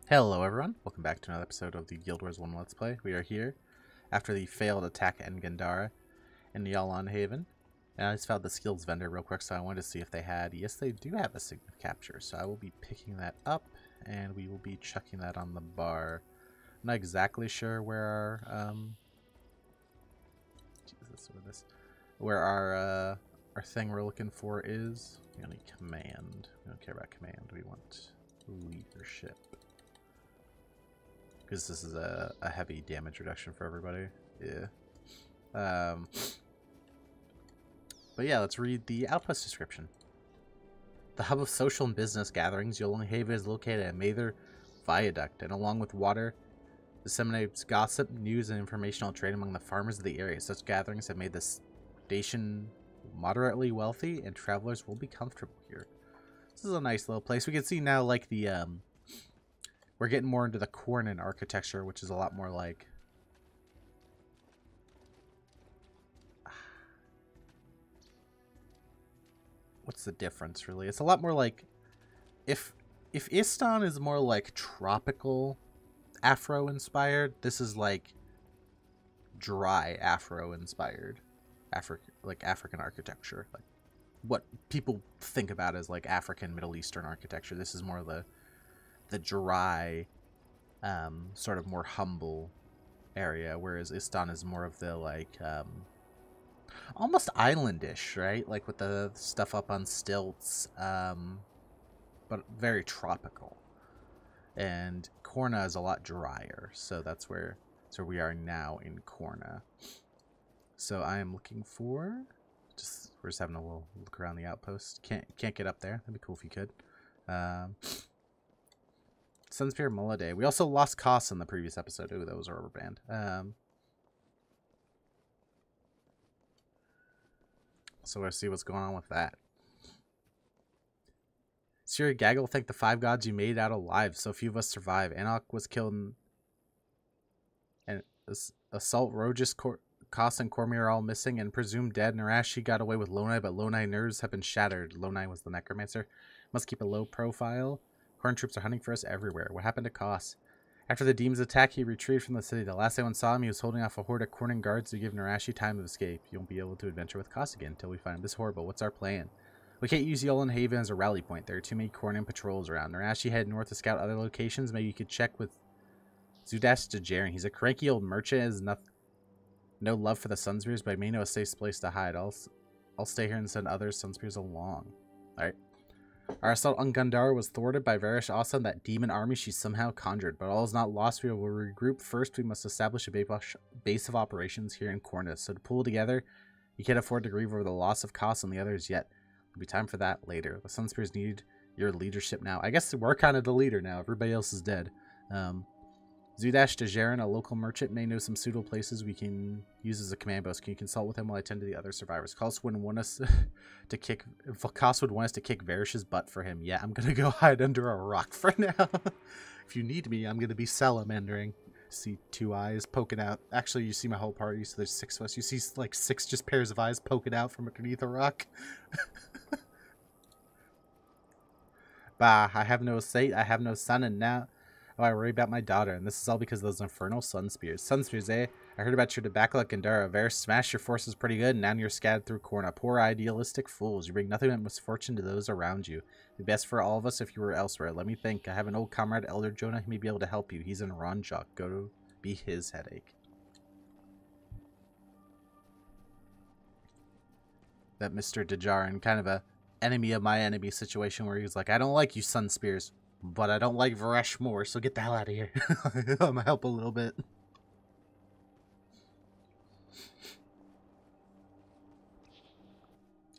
Hello everyone, welcome back to another episode of the Guild Wars 1 Let's Play. We are here after the failed attack in Gandara in the Yalan Haven. And I just found the skills vendor real quick, so I wanted to see if they had. Yes, they do have a signet capture, so I will be picking that up and we will be chucking that on the bar. I'm not exactly sure where our our thing we're looking for is. We only command. We don't care about command. We want leadership. Because this is a heavy damage reduction for everybody. Yeah. But yeah, let's read the outpost description. The hub of social and business gatherings, Yolang Haven is located at Mather Viaduct, and along with water, disseminates gossip, news, and informational trade among the farmers of the area. Such gatherings have made the station moderately wealthy, and travelers will be comfortable here. This is a nice little place. We can see now, like, the, we're getting more into the Kournan architecture, which is a lot more like... What's the difference, really? It's a lot more like... If Istan is more like tropical Afro-inspired, this is like dry Afro-inspired. African architecture. Like what people think about as like African Middle Eastern architecture. This is more the dry, sort of more humble area, whereas Istan is more of the like almost islandish, right? Like with the stuff up on stilts, but very tropical. And Kournan is a lot drier, so that's where we are now in Kournan. So I am looking for we're just having a little look around the outpost. Can't get up there. That'd be cool if you could. Sunspear Mulladay. We also lost costs in the previous episode. Ooh, that was a rubber band. So let's see what's going on with that. Siri Gaggle, thank the 5 gods you made out alive. So few of us survive. Anok was killed and Assault Rogus, Koss and Cormier are all missing and presumed dead. Narashi got away with Lonai, but Lonai nerves have been shattered. Lonai was the necromancer. Must keep a low profile. Kournan troops are hunting for us everywhere. What happened to Koss? After the demon's attack, he retreated from the city. The last anyone saw him, he was holding off a horde of Kournan guards to give Narashi time of escape. You won't be able to adventure with Koss again until we find him. This is horrible. What's our plan? We can't use Yolan Haven as a rally point. There are too many Kournan patrols around. Narashi headed north to scout other locations. Maybe you could check with Zudash Djarin. He's a cranky old merchant and has no love for the Sunspears, but I may know a safe place to hide. I'll stay here and send other Sunspears along. Alright. Our assault on Gandara was thwarted by Varish Asa and that demon army she somehow conjured, but all is not lost. We will regroup. First, we must establish a base of operations here in Kournan. So to pull together, you can't afford to grieve over the loss of Koss and the others yet. There'll be time for that later. The Sunspears need your leadership now. I guess we're kind of the leader now. Everybody else is dead. Zudash Djarin, a local merchant, may know some suitable places we can use as a command post. Can you consult with him while I tend to the other survivors? Koss would want us to kick Varish's butt for him. Yeah, I'm gonna go hide under a rock for now. If you need me, I'm gonna be salamandering. See 2 eyes poking out. Actually, you see my whole party, so there's 6 of us. You see like 6 just pairs of eyes poking out from underneath a rock. Bah, I have no estate, I have no son, and now... Oh, I worry about my daughter, and this is all because of those infernal Sunspears. Sunspears, eh? I heard about your debacle at Gandara. Varys smashed your forces pretty good, and now you're scattered through Kournan. Poor idealistic fools. You bring nothing but misfortune to those around you. It'd be best for all of us if you were elsewhere. Let me think. I have an old comrade, Elder Jonah. He may be able to help you. He's in Ronjok. Go to be his headache. That Mr. Djarin, kind of a enemy of my enemy situation where he's like, I don't like you, Sunspears. But I don't like Varesh more, so get the hell out of here. I'm gonna help a little bit.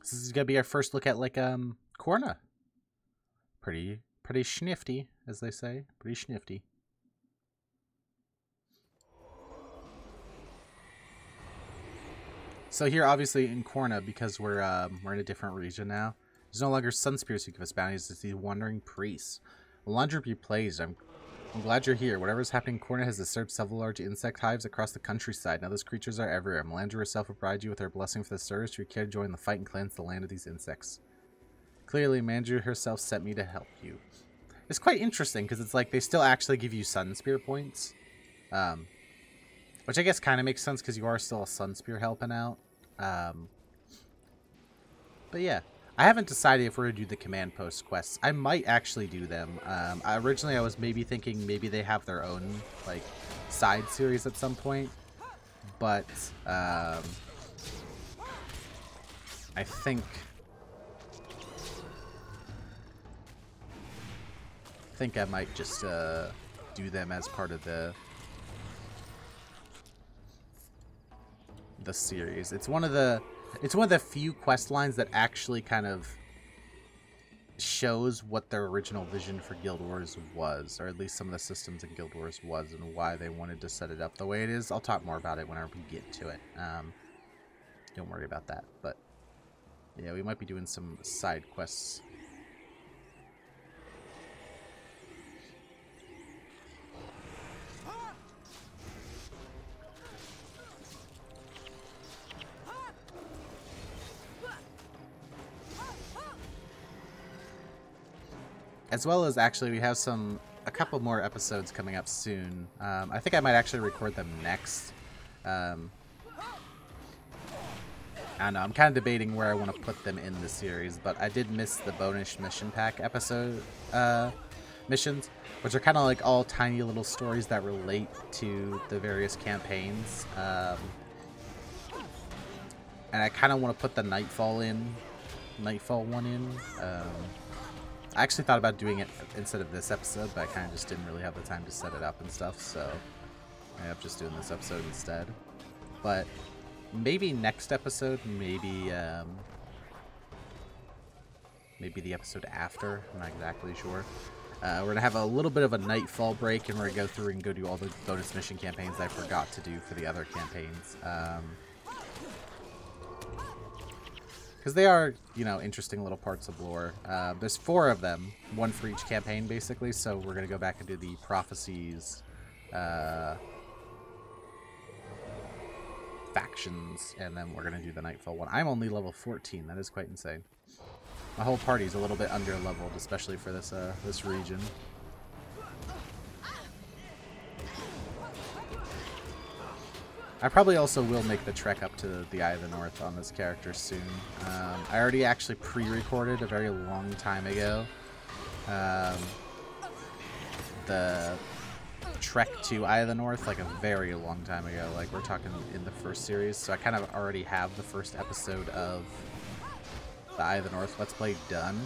This is gonna be our first look at, like, Kournan. Pretty schnifty, as they say. Pretty schnifty. So here, obviously, in Kournan, because we're in a different region now, there's no longer Sunspears who give us bounties. It's the wandering priests. Melandra be praised. I'm glad you're here. Whatever's happening in Kournan has disturbed several large insect hives across the countryside. Now those creatures are everywhere. Melandra herself will provide you with her blessing for the service. You care to join the fight and cleanse the land of these insects. Clearly, Melandra herself sent me to help you. It's quite interesting because it's like they still actually give you Sunspear points. Which I guess kind of makes sense because you are still a Sunspear helping out. But yeah, I haven't decided if we're going to do the command post quests. I might actually do them. Originally I was maybe thinking maybe they have their own like side series at some point. But I think I might just do them as part of the series. It's one of the few quest lines that actually kind of shows what their original vision for Guild Wars was, or at least some of the systems in Guild Wars was, and why they wanted to set it up the way it is. I'll talk more about it whenever we get to it. Don't worry about that. But yeah, we might be doing some side quests. As well as, actually, we have a couple more episodes coming up soon. I think I might actually record them next. I don't know, I'm kind of debating where I want to put them in the series, but I did miss the bonus mission pack episode missions, which are kind of like all tiny little stories that relate to the various campaigns. And I kind of want to put the Nightfall one in. I actually thought about doing it instead of this episode, but I kind of just didn't really have the time to set it up and stuff, so I ended up just doing this episode instead. But maybe next episode, maybe the episode after, I'm not exactly sure. We're going to have a little bit of a Nightfall break, and we're going to go through and go do all the bonus mission campaigns I forgot to do for the other campaigns. Because they are, you know, interesting little parts of lore. There's 4 of them, one for each campaign, basically, so we're going to go back and do the Prophecies factions, and then we're going to do the Nightfall one. I'm only level 14, that is quite insane. My whole party's a little bit under-leveled, especially for this, this region. I probably also will make the trek up to the Eye of the North on this character soon. I already actually pre-recorded a very long time ago the trek to Eye of the North, like a very long time ago. Like, we're talking in the first series, so I kind of already have the first episode of the Eye of the North Let's Play done.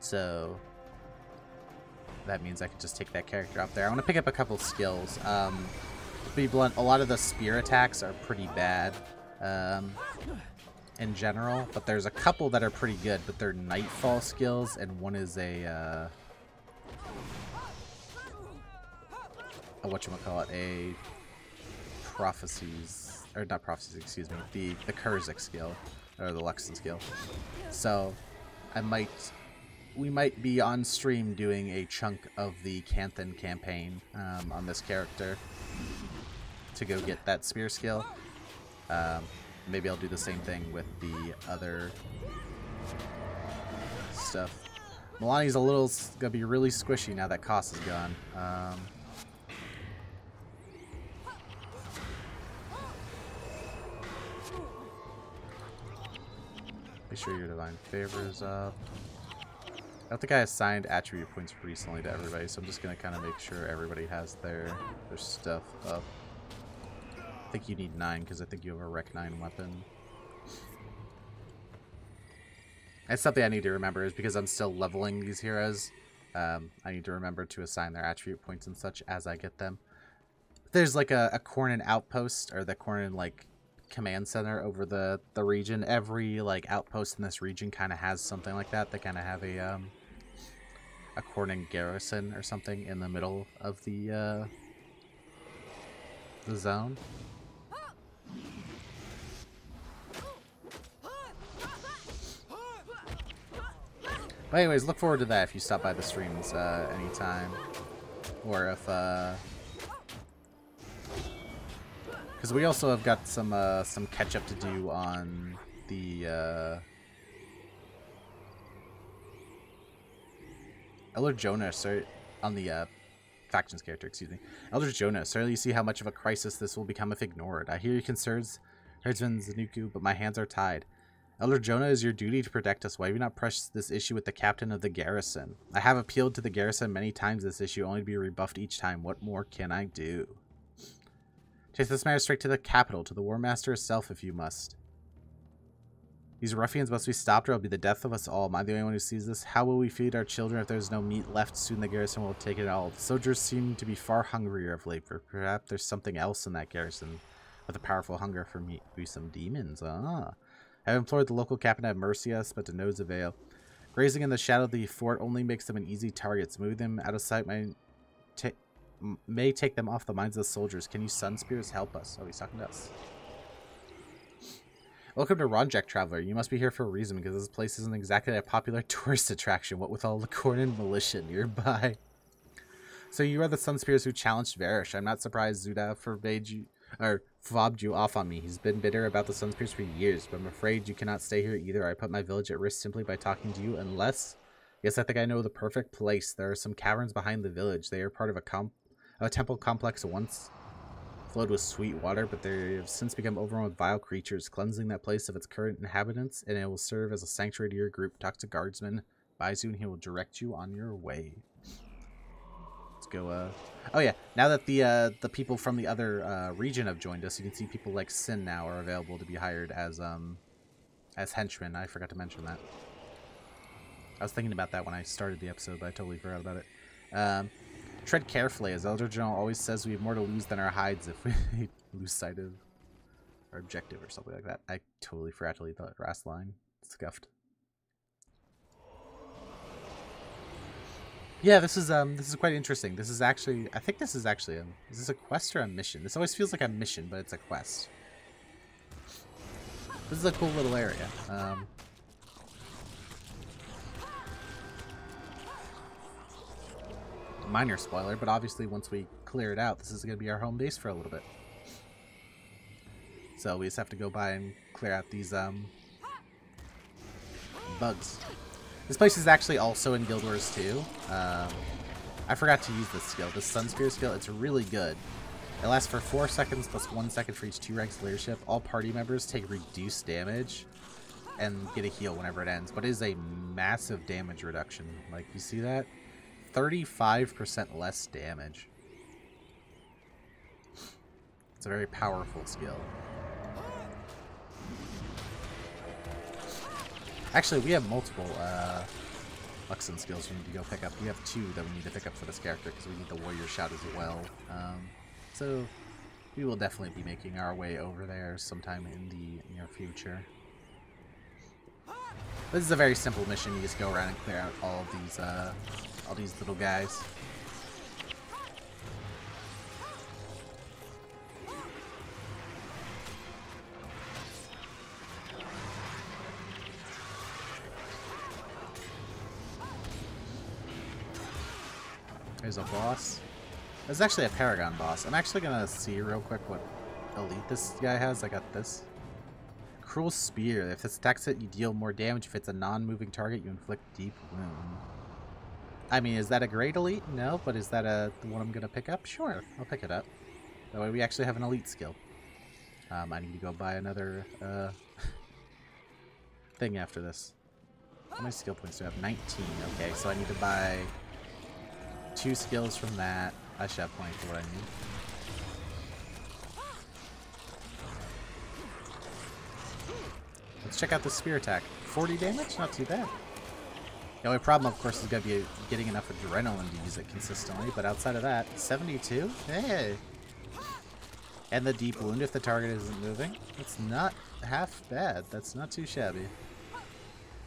So that means I could just take that character up there. I want to pick up a couple skills. To be blunt, a lot of the spear attacks are pretty bad in general, but there's a couple that are pretty good, but they're Nightfall skills, and one is a whatchamacallit, a Prophecies, or not Prophecies, excuse me, the Kurzik skill, or the Luxon skill. So we might be on stream doing a chunk of the Canthan campaign on this character to go get that spear skill. Maybe I'll do the same thing with the other stuff. Milani's gonna be really squishy now that Koss is gone. Make sure your Divine Favor is up. I don't think I assigned attribute points recently to everybody, so I'm just going to kind of make sure everybody has their stuff up. I think you need 9, because I think you have a Rec 9 weapon. That's something I need to remember, is because I'm still leveling these heroes. I need to remember to assign their attribute points and such as I get them. There's like a Kournan outpost, or the Kournan like command center over the region. Every like outpost in this region kind of has something like that. They kind of have a Kournan garrison or something in the middle of the zone. But anyways, look forward to that if you stop by the streams anytime, or if Because we also have got some catch up to do on the Elder Jonah, sorry, on the factions character, excuse me. Elder Jonah, certainly you see how much of a crisis this will become if ignored. I hear your concerns, Herdsman Zanuku, but my hands are tied. Elder Jonah, it is your duty to protect us. Why have you not pressed this issue with the captain of the garrison? I have appealed to the garrison many times this issue, only to be rebuffed each time. What more can I do? Take this matter straight to the capital, to the War Master herself if you must. These ruffians must be stopped or it'll be the death of us all. Am I the only one who sees this? How will we feed our children if there's no meat left? Soon the garrison will take it all. The soldiers seem to be far hungrier of late, but perhaps there's something else in that garrison with a powerful hunger for meat. Maybe some demons. Ah. I have implored the local captain to have mercy us, but to no avail. Grazing in the shadow of the fort only makes them an easy target. Moving them out of sight may take them off the minds of the soldiers. Can you Sunspears help us? Oh, he's talking to us. Welcome to Ronjek, Traveler. You must be here for a reason, because this place isn't exactly a popular tourist attraction, what with all the Kournan militia nearby. So you are the Sunspears who challenged Varish. I'm not surprised Zuda fobbed you off on me. He's been bitter about the Sunspears for years, but I'm afraid you cannot stay here either. I put my village at risk simply by talking to you, unless... Yes, I think I know the perfect place. There are some caverns behind the village. They are part of a temple complex once flowed with sweet water, but they have since become overrun with vile creatures, cleansing that place of its current inhabitants, and it will serve as a sanctuary to your group. Talk to guardsman Baizu, and he will direct you on your way. Let's go, oh yeah, now that the people from the other region have joined us, you can see people like Sin now are available to be hired as henchmen. I forgot to mention that. I was thinking about that when I started the episode, but I totally forgot about it. Tread carefully, as Elder General always says, we have more to lose than our hides if we lose sight of our objective or something like that. I totally forgot to leave that last line. Scuffed. Yeah, this is quite interesting. This is actually, I think this is actually is this a quest or a mission? This always feels like a mission, but it's a quest. This is a cool little area. Minor spoiler, but obviously once we clear it out, this is going to be our home base for a little bit. So we just have to go by and clear out these bugs. This place is actually also in Guild Wars 2. I forgot to use this skill, the Sunspears skill. It's really good. It lasts for 4 seconds plus 1 second for each 2 ranks of leadership. All party members take reduced damage and get a heal whenever it ends, but it is a massive damage reduction. Like, you see that? 35% less damage. It's a very powerful skill. Actually, we have multiple Luxon skills we need to go pick up. We have 2 that we need to pick up for this character because we need the warrior shout as well. So we will definitely be making our way over there sometime in the near future. This is a very simple mission. You just go around and clear out all these little guys. There's a boss. There's actually a Paragon boss. I'm actually gonna see real quick what elite this guy has. I got this. Cruel Spear. If this attacks it, you deal more damage. If it's a non-moving target, you inflict deep wound. I mean, is that a great elite? No, but is that the one I'm gonna pick up? Sure, I'll pick it up. That way we actually have an elite skill. I need to go buy another thing after this. How many skill points do I have? 19. Okay, so I need to buy 2 skills from that. I should have plenty for what I need. Let's check out the spear attack. 40 damage? Not too bad. The only problem, of course, is going to be getting enough adrenaline to use it consistently, but outside of that, 72? Hey! And the deep wound if the target isn't moving. It's not half bad. That's not too shabby.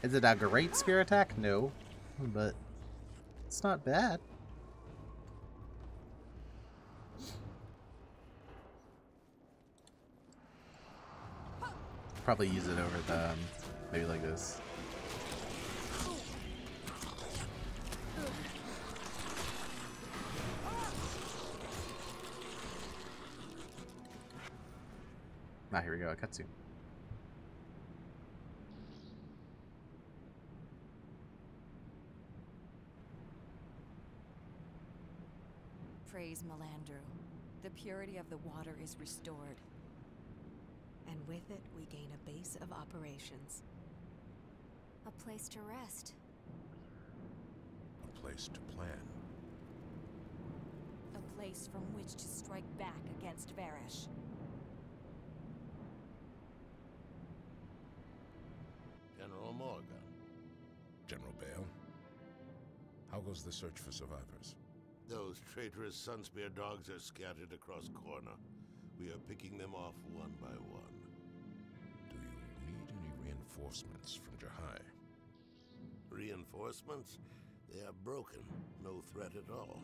Is it a great spear attack? No. But it's not bad. Probably use it over the, maybe like this. Ah, here we go, a cutscene. Praise Melandru. The purity of the water is restored. And with it, we gain a base of operations. A place to rest. A place to plan. A place from which to strike back against Varish. General Morgan. General Bale, how goes the search for survivors? Those traitorous Sunspear dogs are scattered across Kournan. We are picking them off one by one. Do you need any reinforcements from Jahai? Reinforcements? They are broken. No threat at all.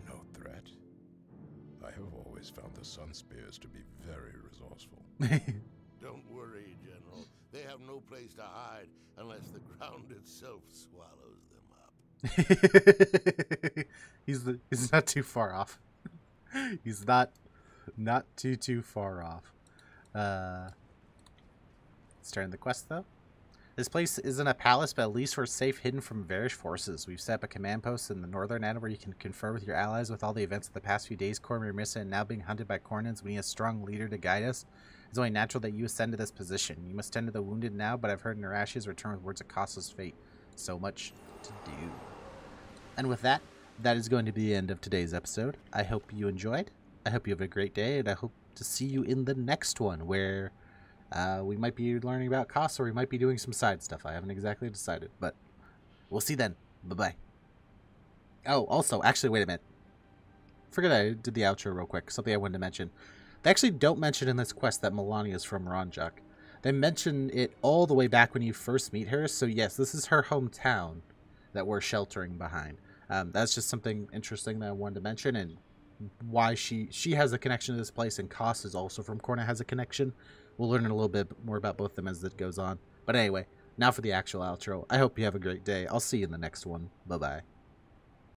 No threat? I have always found the Sunspears to be very resourceful. Don't worry, General. They have no place to hide unless the ground itself swallows them up. He's not too far off. He's not too far off. Starting the quest though. This place isn't a palace, but at least we're safe hidden from Varish forces. We've set up a command post in the northern end where you can confer with your allies. With all the events of the past few days, Kournan, Missa, and now being hunted by Kournans, we need a strong leader to guide us. It's only natural that you ascend to this position. You must tend to the wounded now, but I've heard Narashi has returned with words of Kasa's fate. So much to do. And with that, that is going to be the end of today's episode. I hope you enjoyed. I hope you have a great day, and I hope to see you in the next one, where we might be learning about Kasa, or we might be doing some side stuff. I haven't exactly decided, but we'll see then. Bye-bye. Oh, also, actually, wait a minute. Forget I did the outro real quick. Something I wanted to mention. They actually don't mention in this quest that Melania is from Ranjak. They mention it all the way back when you first meet her, so yes, this is her hometown that we're sheltering behind. That's just something interesting that I wanted to mention, and why she has a connection to this place, and Koss is also from Kournan, has a connection. We'll learn a little bit more about both of them as it goes on. But anyway, now for the actual outro. I hope you have a great day. I'll see you in the next one. Bye-bye.